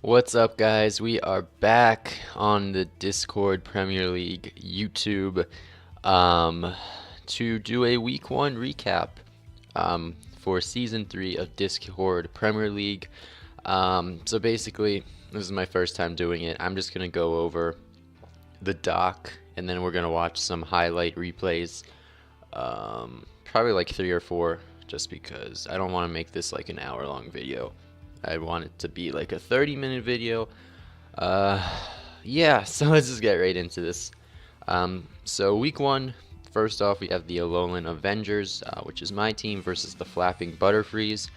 What's up, guys? We are back on the Discord Premier League YouTube um, to do a Week 1 recap for Season 3 of Discord Premier League. So basically, this is my first time doing it. I'm just going to go over the doc, and then we're going to watch some highlight replays, probably like 3 or 4, just because I don't want to make this like an hour-long video. I want it to be like a 30-minute video. Yeah, so let's just get right into this. So week 1, first off, we have the Alolan Avengers, which is my team, versus the Flapping Butterfrees,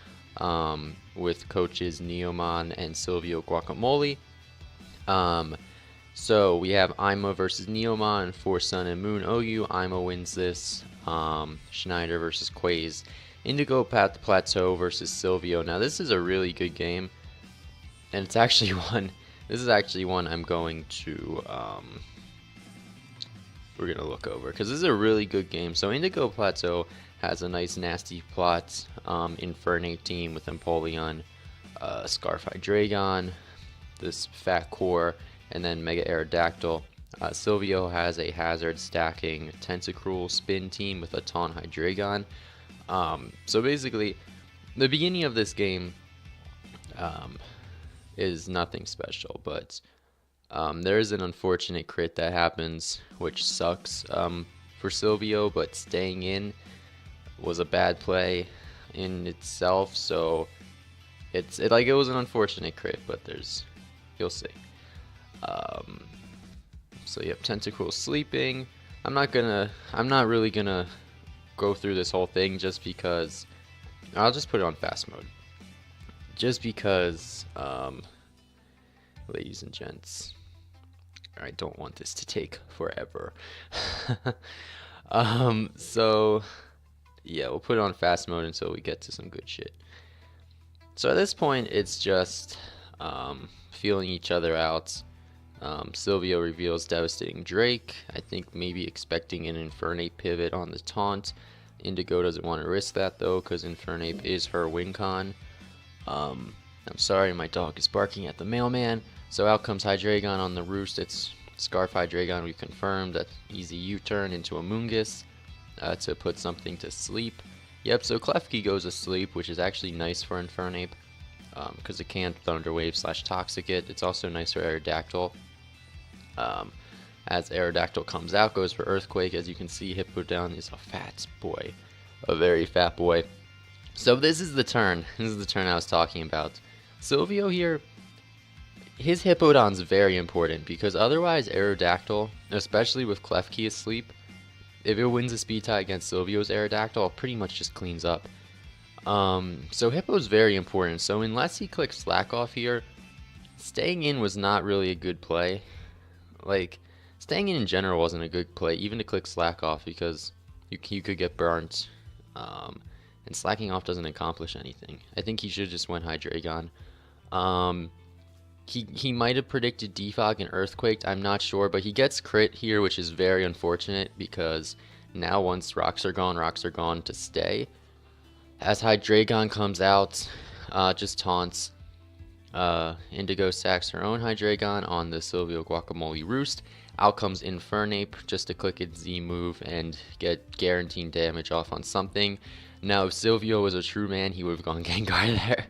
with coaches Neomon and Silvio Guacamole. So we have Ima versus Neomon for Sun and Moon OU. Ima wins this. Schneider versus Quaze. Indigo Plateau versus Silvio. Now this is a really good game, and it's actually one. This is actually one I'm going to we're gonna look over because this is a really good game. So Indigo Plateau has a nice nasty plot, Infernape team with Empoleon, Scarf Hydreigon, this Fat Core, and then Mega Aerodactyl. Silvio has a Hazard stacking Tentacruel spin team with a Taunt Hydreigon. So basically, the beginning of this game is nothing special, but there is an unfortunate crit that happens, which sucks for Silvio, but staying in was a bad play in itself, so it was an unfortunate crit, but you'll see. So you have Tentacruel sleeping. I'm not really gonna go through this whole thing just because I'll just put it on fast mode. Just because, ladies and gents, I don't want this to take forever. So yeah, we'll put it on fast mode until we get to some good shit. So at this point, it's just feeling each other out. Silvio reveals Devastating Drake. I think maybe expecting an Infernape pivot on the taunt. Indigo doesn't want to risk that though, because Infernape is her win con. I'm sorry, my dog is barking at the mailman. So out comes Hydreigon on the roost. It's Scarf Hydreigon. We confirmed that easy U-turn into Amoonguss to put something to sleep. Yep, so Klefki goes asleep, which is actually nice for Infernape, because it can Thunder Wave / Toxic it. It's also nice for Aerodactyl. As Aerodactyl comes out, goes for Earthquake. As you can see, Hippowdon is a fat boy, a very fat boy. So this is the turn. This is the turn I was talking about. Silvio here, his Hippowdon's very important because otherwise Aerodactyl, especially with Klefki asleep, if it wins a speed tie against Silvio's Aerodactyl, it pretty much just cleans up. So Hippo's very important. So unless he clicks Slack off here, staying in was not really a good play. Like, staying in general wasn't a good play, even to click Slack off, because you could get burnt. And slacking off doesn't accomplish anything. I think he should have just went Hydreigon. He might have predicted Defog and Earthquake, I'm not sure, but he gets crit here, which is very unfortunate, because now once rocks are gone to stay. As Hydreigon comes out, just taunts. Indigo sacks her own Hydreigon on the Silvio Guacamole roost. Out comes Infernape just to click its Z move and get guaranteed damage off on something. Now, if Silvio was a true man, he would have gone Gengar there.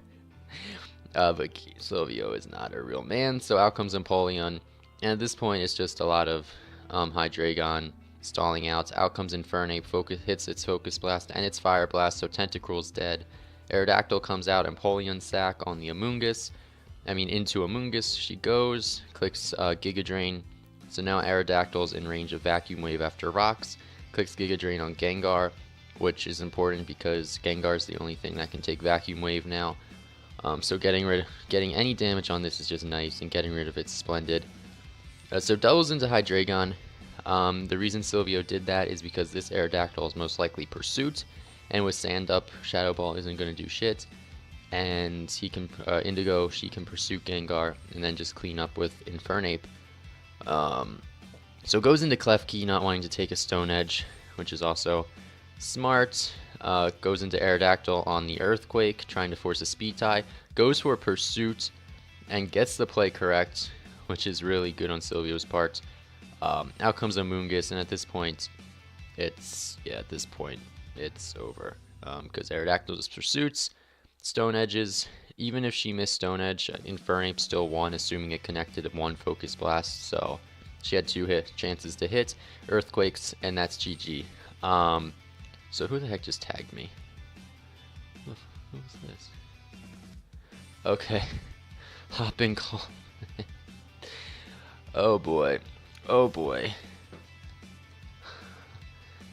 But Silvio is not a real man, so out comes Empoleon. And at this point, it's just a lot of Hydreigon stalling out. Out comes Infernape, hits its Focus Blast and its Fire Blast, so Tentacruel's dead. Aerodactyl comes out, Empoleon sack on the Amoonguss. Into Amoonguss she goes, clicks Giga Drain. So now Aerodactyl's in range of Vacuum Wave after rocks. Clicks Giga Drain on Gengar, which is important because Gengar is the only thing that can take Vacuum Wave now. So getting any damage on this is just nice, and getting rid of it's splendid. So doubles into Hydreigon. The reason Silvio did that is because this Aerodactyl is most likely Pursuit, and with Sand up, Shadow Ball isn't going to do shit. And he can Indigo, she can pursue Gengar and then just clean up with Infernape. So goes into Klefki, not wanting to take a Stone Edge, which is also smart. Goes into Aerodactyl on the Earthquake, trying to force a speed tie. Goes for a Pursuit, and gets the play correct, which is really good on Silvio's part. Out comes Amoonguss, and at this point, it's over. Because Aerodactyl's pursuits, Stone Edges, even if she missed Stone Edge, Infernape still won, assuming it connected at one Focus Blast, so she had two chances to hit, Earthquakes, and that's GG. So who the heck just tagged me? Who was this? Okay. Hopping call. Oh boy. Oh boy.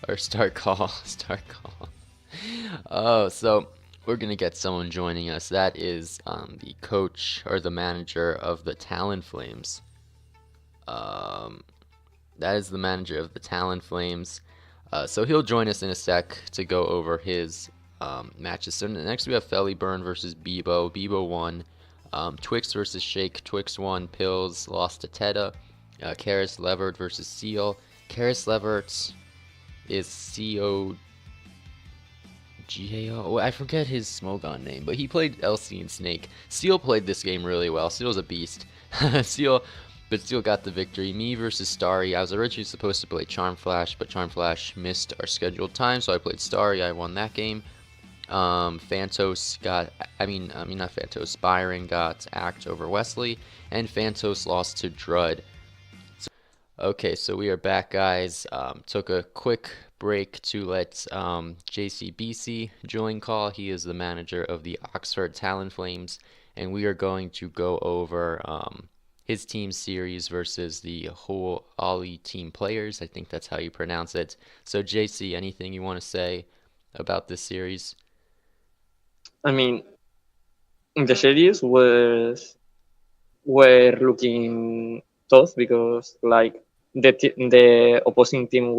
Or start call. Start call. Oh, so we're gonna get someone joining us. That is the coach or the manager of the Talonflames. Um, that is the manager of the Talonflames. So he'll join us in a sec to go over his matches. So next we have Fellyburn versus Bebo. Bebo won. Twix versus Shake. Twix won. Pills lost to Teta. Karis Levert versus Seal. Karis Levert is COGAO. Oh, I forget his Smogon name, but he played LC and Snake. Seal played this game really well. Seal's a beast. Seal got the victory. Me versus Starry. I was originally supposed to play Charm Flash, but Charm Flash missed our scheduled time, so I played Starry. I won that game. Phantos got, not Phantos, Byron got Act over Wesley, and Phantos lost to Drud. Okay, so we are back, guys. Took a quick break to let JCBC join call. He is the manager of the Oxford Talonflames, and we are going to go over his team series versus the whole Ollie team players. I think that's how you pronounce it. So, JC, anything you want to say about this series? I mean, the series were looking tough because like the opposing team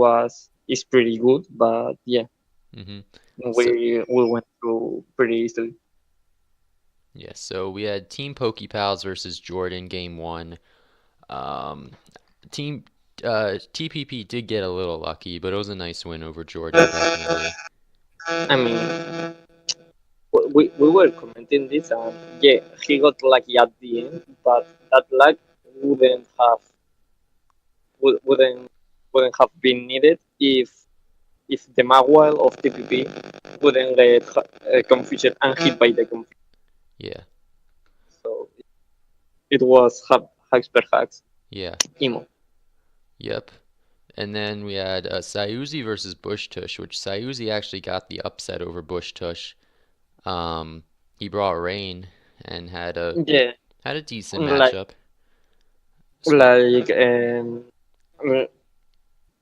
is pretty good, but yeah, Mm-hmm. So, we went through pretty easily. yeah, so we had Team Pokepals versus Jordan game one. Um, Team TPP did get a little lucky, but it was a nice win over Jordan, definitely. I mean, we were commenting this, and yeah, he got lucky at the end, but that luck wouldn't have wouldn't have been needed if the Magwell of TPP wouldn't get confused and hit by the confusion. Yeah, So it was hacks per hacks. yeah, Emo. yep. And then we had Sayuzi versus Bush Tush, which Sayuzi actually got the upset over Bush Tush. He brought rain and Yeah, had a decent like matchup. So, like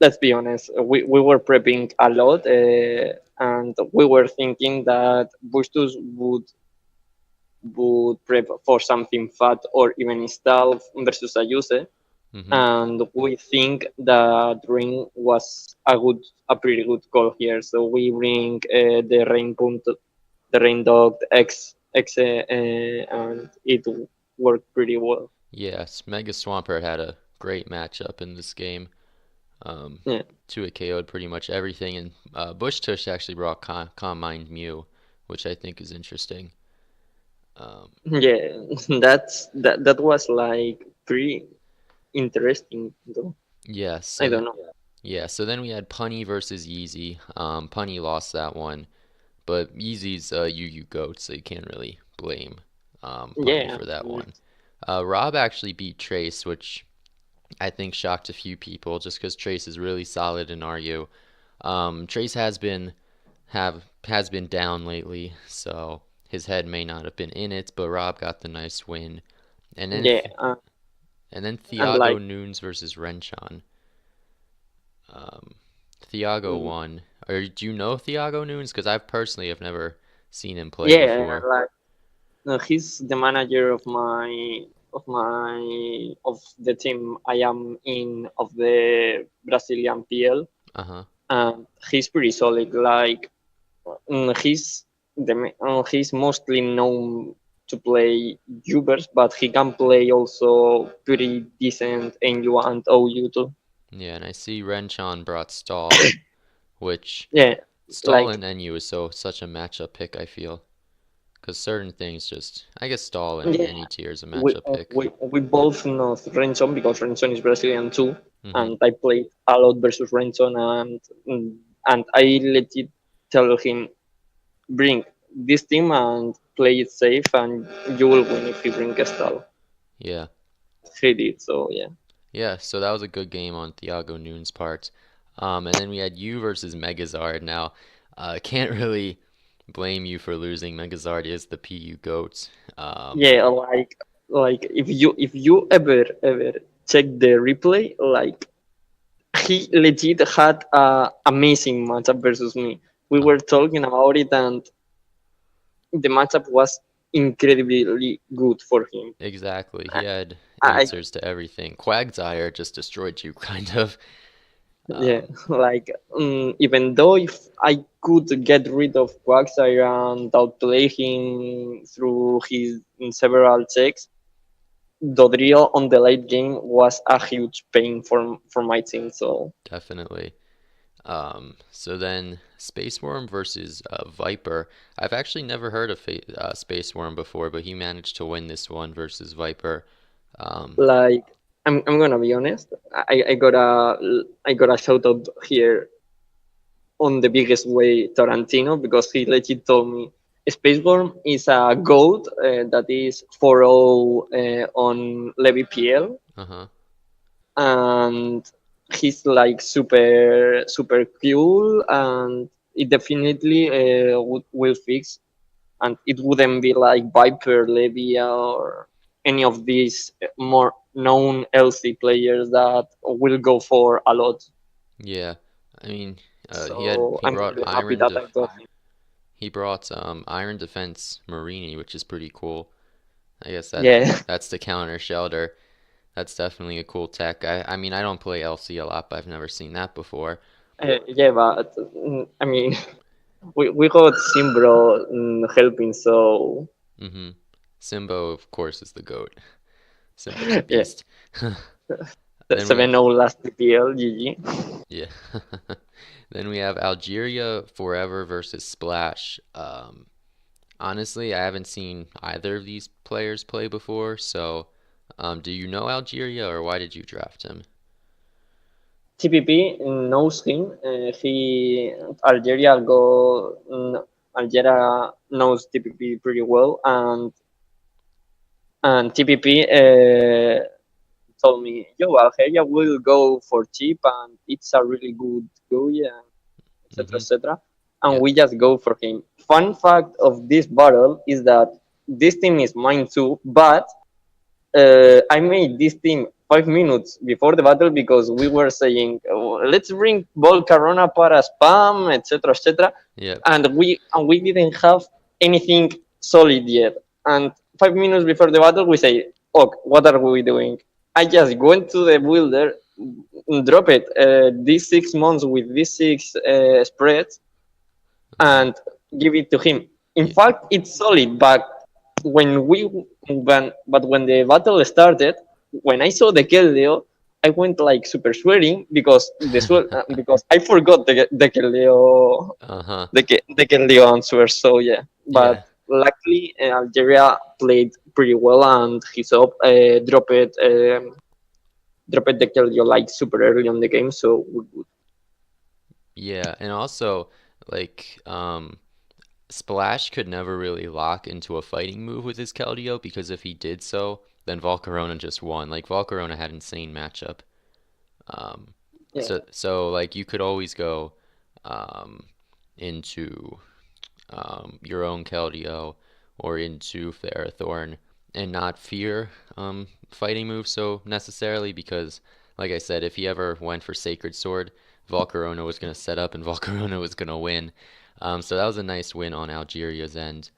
let's be honest, we were prepping a lot, and we were thinking that Bustos would prep for something fat or even install versus Ayuse, mm-hmm. and we think that Ring was a pretty good call here. So we bring the Rain Punto, the Rain Dog X, and it worked pretty well. Yes, Mega Swampert had a great matchup in this game. Yeah. Two it KO'd pretty much everything, and Bush Tush actually brought Calm Mind Mew, which I think is interesting. Yeah, that was like pretty interesting though. Yeah, I so don't then know. yeah, so then we had Punny versus Yeezy. Punny lost that one, but Yeezy's a Yu goat, so you can't really blame Punny Yeah, for that one. Rob actually beat Trace, which I think shocked a few people, just because Trace is really solid in RU. Trace has been down lately, so his head may not have been in it, but Rob got the nice win. And then yeah, and Thiago like Nunes versus Renchon. Um, Thiago mm, won. Or do you know Thiago Nunes? Because I personally have never seen him play yeah, before. like he's the manager of of the team I am in of the Brazilian PL, Uh-huh. and he's pretty solid. Like he's mostly known to play Ubers, but he can play also pretty decent NU and OU too. Yeah, and I see Renchon brought Stall, which Yeah, Stall like and NU is such a matchup pick, I feel. Because certain things just, I guess, stall in Yeah, any tiers of we matchup pick. we both know Renson because Renson is Brazilian too, Hmm. and I played a lot versus Renson, and I legit tell him bring this team and play it safe, and you will win if you bring a stall. Yeah. He did so, yeah. Yeah, so that was a good game on Thiago Nunes' part. And then we had you versus Megazard. Now, can't really blame you for losing. Megazard is the PU GOAT. Yeah, like if you ever check the replay, like he legit had a amazing matchup versus me. We Uh, were talking about it, and the matchup was incredibly good for him. exactly. He had I answers to everything. Quagsire just destroyed you, kind of. Yeah, Um, like even though if I could get rid of Quagsire and outplay him through his several checks, Dodrio on the late game was a huge pain for my team. So definitely. So then Space Worm versus Viper. I've actually never heard of Space Worm before, but he managed to win this one versus Viper. Um, like I'm gonna be honest, I got a shout out here on the biggest way Tarantino because he legit told me Spaceworm is a goat that is 4-0 on Levy PL, uh-huh. and he's like super cool, and it definitely will fix, and it wouldn't be like Viper, Levy, or any of these more known LC players that will go for a lot. Yeah. I mean, So he I'm brought really happy that I got him. Iron Defense Marini, which is pretty cool. I guess Yeah. that's the counter shelter. That's definitely a cool tech. I mean, I don't play LC a lot, but I've never seen that before. Yeah, but I mean, we got Simbro helping, so Mm-hmm. Simbo, of course, is the goat. Simbo's a yeah, beast. Then we 7-0 last DPL, GG. Yeah. Then we have Algeria Forever versus Splash. Honestly, I haven't seen either of these players play before, so do you know Algeria or why did you draft him? TPP knows him. He Algeria go Algeria knows TPP pretty well, and TPP told me, "Yo, Algeria will go for cheap, and it's a really good go, yeah, etc. Mm-hmm. etc." And Yeah. we just go for him. Fun fact of this battle is that this team is mine too, but I made this team 5 minutes before the battle because we were saying, "Oh, let's bring Volcarona para spam, etc., etc." Yeah. And we didn't have anything solid yet. And 5 minutes before the battle, we say, "Oh, what are we doing?" I just went to the builder, drop it these 6 months with these six spreads, Uh-huh. and give it to him. In Yeah. fact, it's solid, but when the battle started, when I saw the Keldeo, I went like super sweating because I forgot the Keldeo Uh-huh. the Keldeo answer. So yeah, but Yeah. luckily Algeria played pretty well, and his up dropped the Keldeo like super early on the game. So we good. Yeah. And also, like, Splash could never really lock into a fighting move with his Keldeo because if he did so, then Volcarona just won. Like Volcarona had insane matchup. Um, Yeah. so like you could always go um, into your own Keldeo or into Ferrothorn and not fear fighting moves so necessarily because, like I said, if he ever went for Sacred Sword, Volcarona was going to set up and Volcarona was going to win. So that was a nice win on Algeria's end.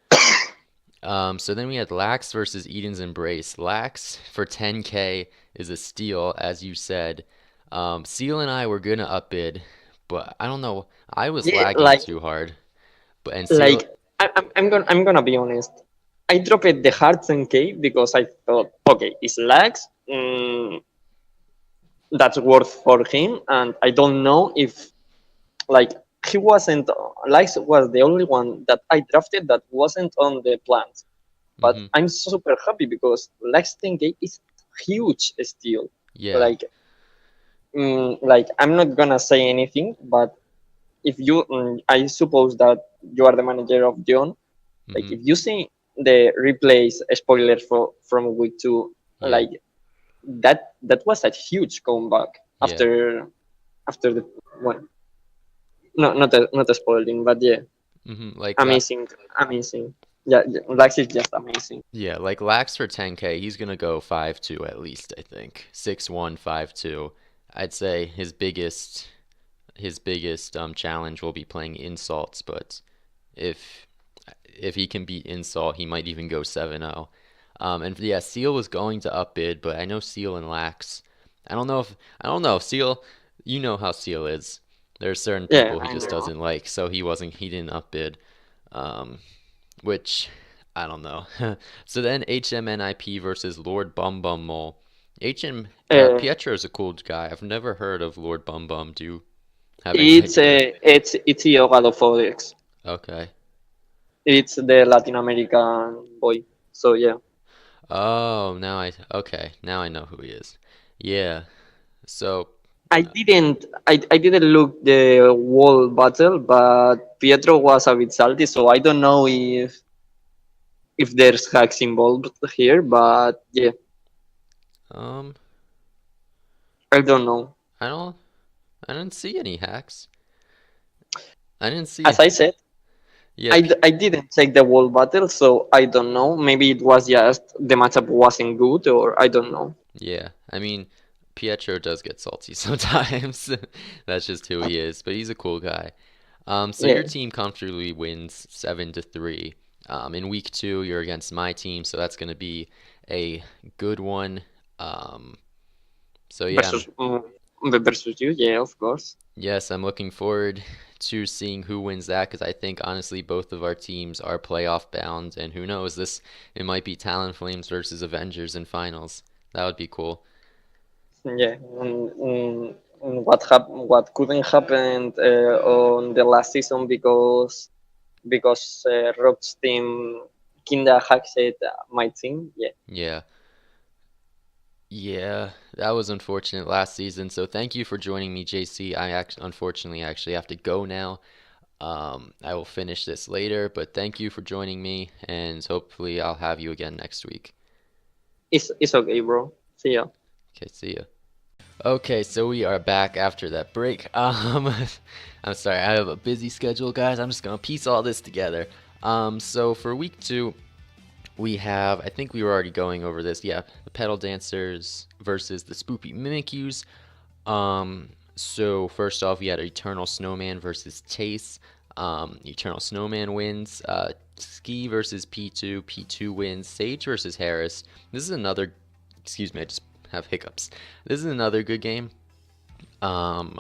So then we had Lax versus Eden's Embrace. Lax for 10K is a steal, as you said. Seal and I were gonna upbid, but I don't know. I was Yeah, lagging too hard. But and Seal, like I'm gonna be honest. I dropped the hearts and cave because I thought, okay, it's lags. That's worth for him, and I don't know if like he wasn't. Lax was the only one that I drafted that wasn't on the plans. But Mm-hmm. I'm super happy because Lex 10K is huge still. Yeah. Like, like I'm not gonna say anything, but if you, I suppose that you are the manager of John. Like, Mm-hmm. if you see the replays spoilers from week two, Yeah. like that was a huge comeback Yeah. after the one. No, not a spoiling, but yeah, Mm-hmm. Like amazing, amazing. Yeah, Lex is just amazing. yeah, like Lax for 10K, he's gonna go 5-2 at least, I think. 6-1, 5-2. I'd say his biggest challenge will be playing insults, but if if he can beat insult, he might even go 7-0. And yeah, Seal was going to upbid, but I know Seal and Lax. I don't know, Seal, you know how Seal is. There are certain Yeah, people he I just know. doesn't like, so he didn't upbid. Um, which I don't know. So then HMNIP versus Lord Bum Bum Mole. HM Uh, Pietro is a cool guy. I've never heard of Lord Bum Bum. Do you have any it's idea? it's Yoga of Forex. Okay. It's the Latin American boy. So yeah, Oh, now I know who he is. Yeah. So, I didn't look the wall battle, but Pietro was a bit salty, so I don't know if there's hacks involved here, but yeah, um, I don't know. I don't, I didn't see any hacks. I didn't see. As I said, Yeah, I didn't check the wall battle, so I don't know. Maybe it was just the matchup wasn't good, or I don't know. yeah. I mean, Pietro does get salty sometimes. That's just who he is, but he's a cool guy. So your Yeah, team comfortably wins 7-3. In week two, you're against my team, so that's going to be a good one. Um, so yeah, versus versus you, yeah, of course. yes, I'm looking forward to seeing who wins that because I think honestly both of our teams are playoff bound, and who knows, it might be Talonflames versus Avengers in finals. That would be cool. Yeah, and what couldn't happen on the last season because Rock's team kinda hacked my team. Yeah, Yeah. Yeah, that was unfortunate last season. So thank you for joining me, JC. Unfortunately actually have to go now. I will finish this later, but thank you for joining me, and hopefully I'll have you again next week. it's okay, bro. See ya. Okay, see ya. Okay, so we are back after that break. I'm sorry, I have a busy schedule, guys. I'm just gonna piece all this together. So for week two, we have, I think we were already going over this. Yeah, the Pedal Dancers versus the Spoopy Mimikyus. So first off, we had Eternal Snowman versus Chase. Eternal Snowman wins. Ski versus P2. P2 wins. Sage versus Harris. This is another. Excuse me, I just have hiccups. This is another good game. Um,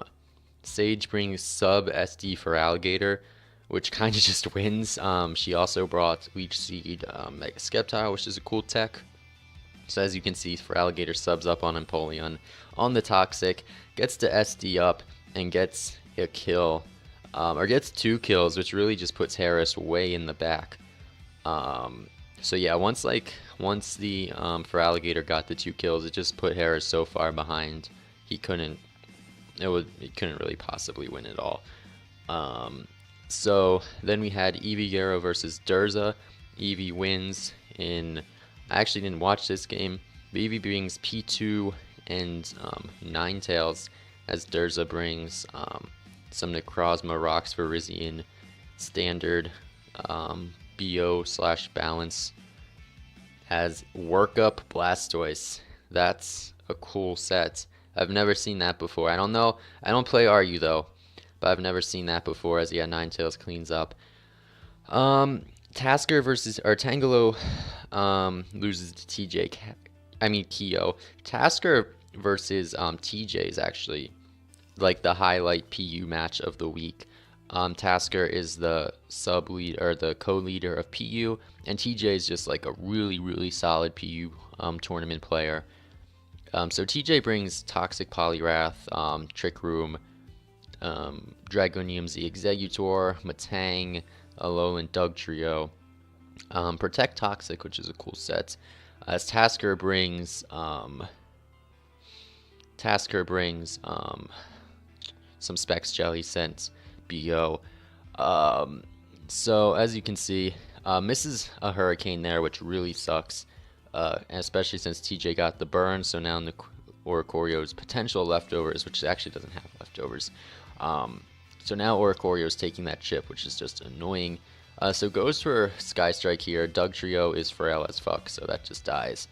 Sage brings sub SD for Alligator, which kind of just wins. She also brought Leech Seed Mega Skeptile, which is a cool tech. So as you can see, for Alligator subs up on Empoleon on the Toxic, gets to SD up and gets a kill, or gets 2 kills, which really just puts Harris way in the back. So yeah, once the for Alligator got the 2 kills, it just put Harris so far behind he couldn't he couldn't really possibly win it all. So then we had Eevee Garo versus Durza. Eevee wins in. I actually didn't watch this game, but Eevee brings P2 and Ninetales, as Durza brings some Necrozma rocks for Rizian standard BO/balance as Workup Blastoise. That's a cool set. I've never seen that before. I don't know. I don't play RU though, but I've never seen that before. As yeah, Ninetales cleans up. Tasker versus or Tangelo loses to TJ. I mean Keo. Tasker versus TJ is actually like the highlight PU match of the week. Tasker is the sub lead or the co-leader of PU, and TJ is just like a really solid PU tournament player. So TJ brings Toxic Poliwrath, Trick Room, Dragonium's the Executor, Matang, Alolan Dugtrio, Protect Toxic, which is a cool set. As Tasker brings some Specs Jelly Scent BO. So as you can see, misses a Hurricane there, which really sucks, especially since TJ got the burn. So now Oricorio's potential leftovers, which actually doesn't have leftovers. So now Oricorio's taking that chip, which is just annoying. So goes for Sky Strike here. Dugtrio is frail as fuck, so that just dies.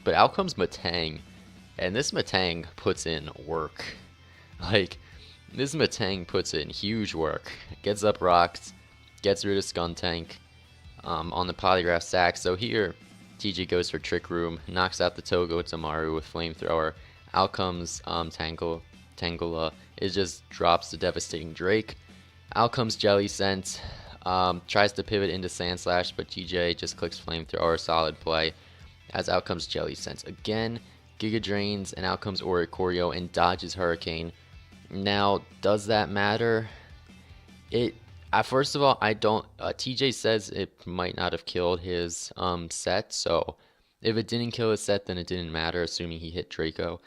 But out comes Matang, and this Matang puts in work. Like, this Matang puts in huge work. Gets up rocks, gets rid of Skuntank on the Polygraph Sack. So here, TJ goes for Trick Room, knocks out the Togo Tamaru with Flamethrower. Out comes Tangela. It just drops the devastating Drake. Out comes Jelly Scent. Tries to pivot into Sandslash, but TJ just clicks Flamethrower. Solid play. As out comes Jelly Scent again. Giga Drains, and out comes Oricorio and dodges Hurricane. Now, does that matter? First of all, I don't. TJ says it might not have killed his set, so if it didn't kill his set, then it didn't matter, assuming he hit Draco.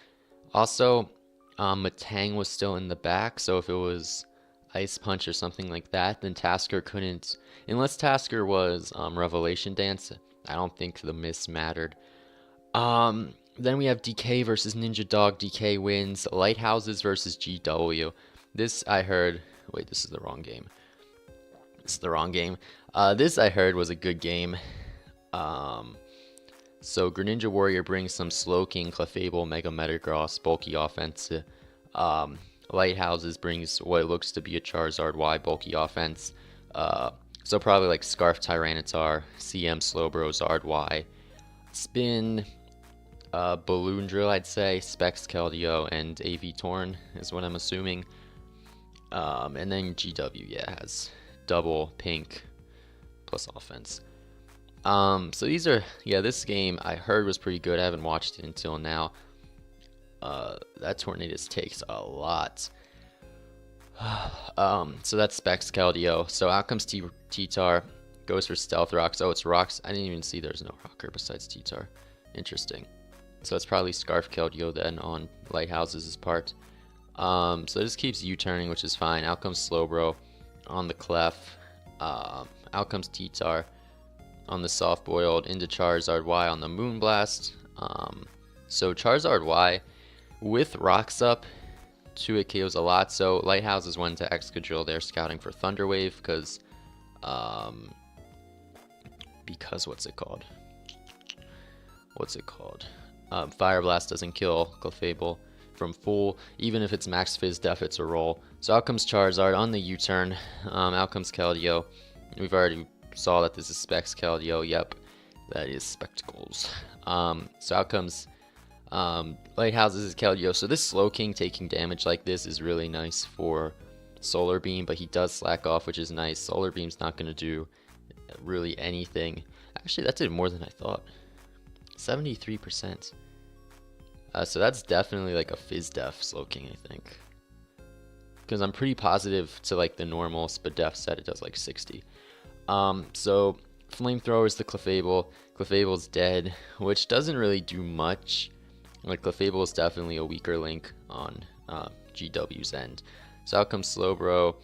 Also, Matang was still in the back, so if it was Ice Punch or something like that, then Tasker couldn't. Unless Tasker was Revelation Dance, I don't think the miss mattered. Then we have DK versus Ninja Dog. DK wins. Lighthouses versus GW. This I heard. Wait, this is the wrong game. This is the wrong game. This I heard was a good game. So Greninja Warrior brings some Slowking, Clefable, Mega Metagross, bulky offense. Lighthouses brings what looks to be a Charizard Y bulky offense. So probably like Scarf Tyranitar, CM Slowbro, Zard Y. Spin, Balloon Drill, I'd say, Specs Keldeo, and AV Torn is what I'm assuming. And then GW, yeah, has double pink plus offense. So these are, yeah, this game I heard was pretty good. I haven't watched it until now. That Tornadus takes a lot. So that's Specs Keldeo. So out comes T-Tar, goes for Stealth Rocks. Oh, it's Rocks. I didn't even see there's no rocker besides T-Tar. Interesting. So it's probably Scarf Keldeo then on Lighthouses' part. So this keeps U-turning, which is fine. Out comes Slowbro on the Clef. Out comes T-Tar on the Soft Boiled into Charizard Y on the Moonblast. So Charizard Y with Rocks up, 2-hit KOs a lot. So Lighthouses went to Excadrill there scouting for Thunder Wave because what's it called? Fire Blast doesn't kill Clefable from full, even if it's max Fizz Def, it's a roll. So out comes Charizard on the U-turn. Out comes Keldeo. We've already saw that this is Specs Keldeo. Yep, that is Spectacles. So out comes Lighthouses is Keldeo. So this Slowking taking damage like this is really nice for Solar Beam, but he does slack off, which is nice. Solar Beam's not going to do really anything. Actually, that did more than I thought. 73%. So that's definitely like a Fizz Def Slowking, I think. Because I'm pretty positive to like the normal Spadef set, it does like 60. So Flamethrower is the Clefable. Clefable's dead, which doesn't really do much. Like Clefable is definitely a weaker link on GW's end. So out comes Slowbro,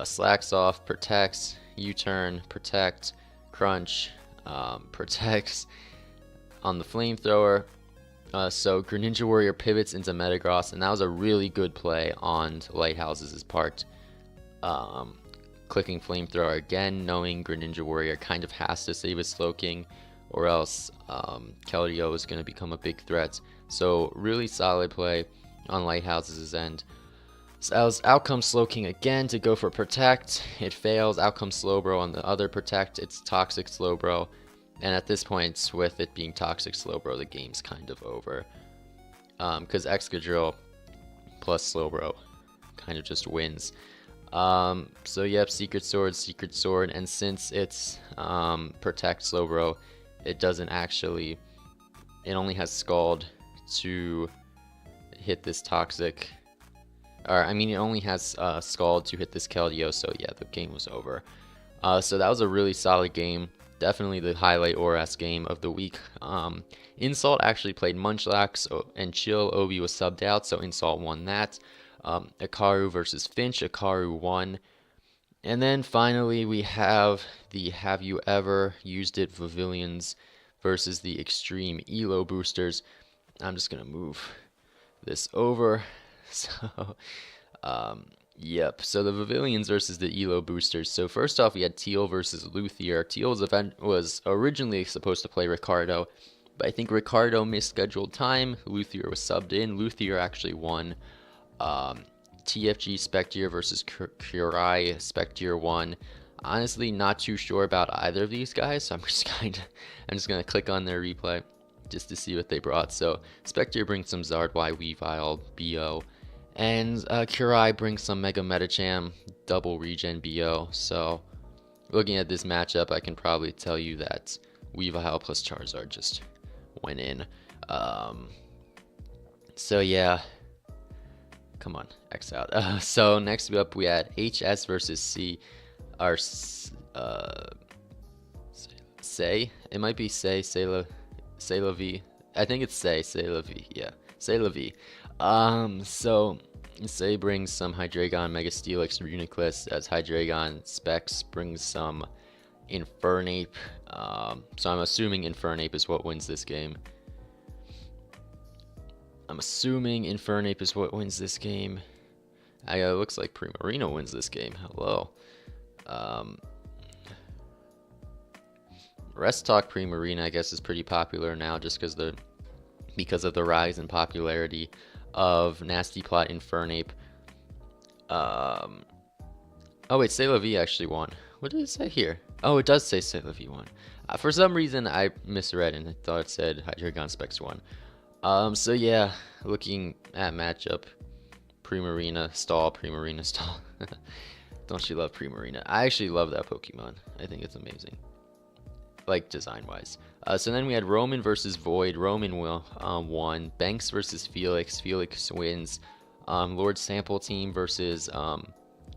slacks off, protects, U-turn, protect, crunch, protects on the Flamethrower. So Greninja Warrior pivots into Metagross, and that was a really good play on Lighthouses' part. Clicking Flamethrower again, knowing Greninja Warrior kind of has to save his Slowking, or else Keldeo is going to become a big threat. So really solid play on Lighthouses' end. So out comes Slowking again to go for Protect. It fails. Out comes Slowbro on the other Protect. It's Toxic Slowbro. And at this point, with it being Toxic Slowbro, the game's kind of over. Because Excadrill plus Slowbro kind of just wins. So yep, Secret Sword. And since it's Protect Slowbro, it doesn't actually... It only has Scald to hit this Toxic... or I mean, it only has Scald to hit this Keldeo, so yeah, the game was over. So that was a really solid game. Definitely the highlight ORAS game of the week. Insult actually played Munchlax and Chill. Obi was subbed out, so Insult won that. Ikaru versus Finch. Ikaru won. And then finally we have the Have You Ever Used It Pavilions versus the Extreme Elo Boosters. I'm just going to move this over. So, yep. So the Pavilions versus the Elo Boosters. So first off, we had Teal versus Luthier. Teal's event was originally supposed to play Ricardo, but I think Ricardo missed scheduled time. Luthier was subbed in. Luthier actually won. TFG Spectier versus Kurai. Spectier won. Honestly, not too sure about either of these guys, so I'm just gonna click on their replay just to see what they brought. So Spectier brings some Zardwai, Weavile, BO, and Kurai brings some Mega Metacham, double regen BO. So looking at this matchup, I can probably tell you that Weavile plus Charizard just went in. So yeah. Come on, X out. So next up we had HS versus C. Or Say. It might be Say La V. I think it's Say La V. Yeah, Say La V. So Say brings some Hydreigon, Mega Steelix, Reuniclus, as Hydreigon. Specs brings some Infernape. So I'm assuming Infernape is what wins this game. It looks like Primarina wins this game. Hello. Rest Talk Primarina, I guess, is pretty popular now just because of the rise in popularity of Nasty Plot Infernape. Oh wait, C'est La Vie actually won. What did it say here? Oh, it does say C'est La Vie won. For some reason, I misread and I thought it said Hydreigon Specs won. So yeah, looking at matchup, Primarina stall. Don't you love Primarina? I actually love that Pokemon. I think it's amazing, like design-wise. So then we had Roman versus Void. Roman won. Banks versus Felix. Felix wins. Lord Sample Team versus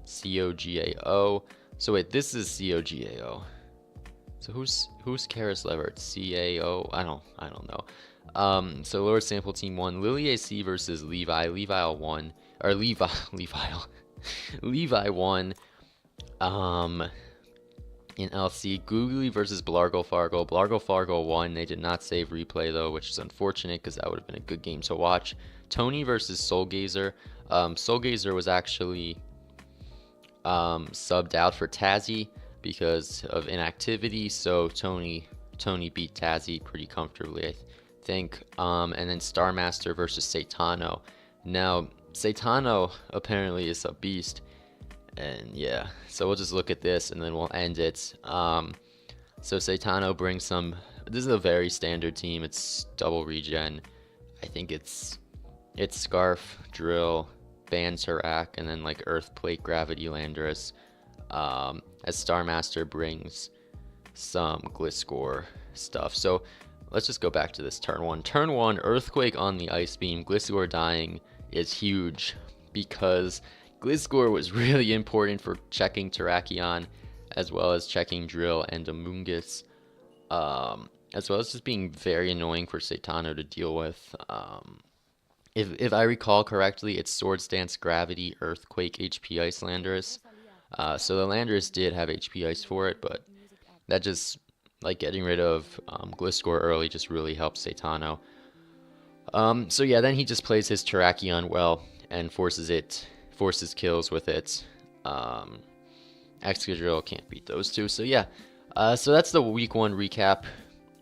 COGAO. So wait, this is COGAO. So who's Karis Levert? CAO? I don't know. So Lord Sample Team won. Lily AC versus Levi. Levi won. Levi won. In LC, Googly versus Blargle Fargle. Blargle Fargle won. They did not save replay though, which is unfortunate because that would have been a good game to watch. Tony versus Soulgazer. Soulgazer was actually subbed out for Tazzy because of inactivity. So Tony beat Tazzy pretty comfortably, I think. And then Starmaster versus Satano. Now Satano apparently is a beast. And yeah, so we'll just look at this and then we'll end it. So Satano brings some. This is a very standard team. It's double regen. I think it's Scarf, Drill, Bantarak, and then like Earthplate, Gravity Landorus. As Starmaster brings some Gliscor stuff. So let's just go back to this turn one. Turn one, Earthquake on the Ice Beam. Gliscor dying is huge because Gliscor was really important for checking Terrakion, as well as checking Drill and Amoonguss, as well as just being very annoying for Satano to deal with. If I recall correctly, it's Swords Dance, Gravity, Earthquake, HP Ice Landorus. So the Landorus did have HP Ice for it, but that just, like, getting rid of Gliscor early just really helps Satano. So yeah, then he just plays his Terrakion well and forces kills with it. Excadrill can't beat those two. So yeah, so that's the week one recap.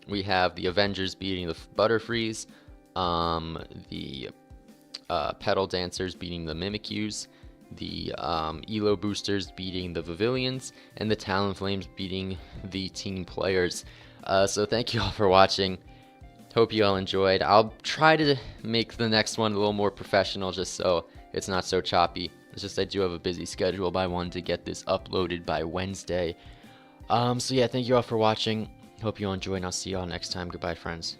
We have the Avengers beating the Butterfrees, the Petal Dancers beating the Mimikyus, the Elo Boosters beating the Pavilions, and the Talonflames beating the Team Players. So thank you all for watching. Hope you all enjoyed. I'll try to make the next one a little more professional just so it's not so choppy. It's just I do have a busy schedule, but I wanted to get this uploaded by Wednesday. So yeah, thank you all for watching. Hope you all enjoyed, and I'll see you all next time. Goodbye, friends.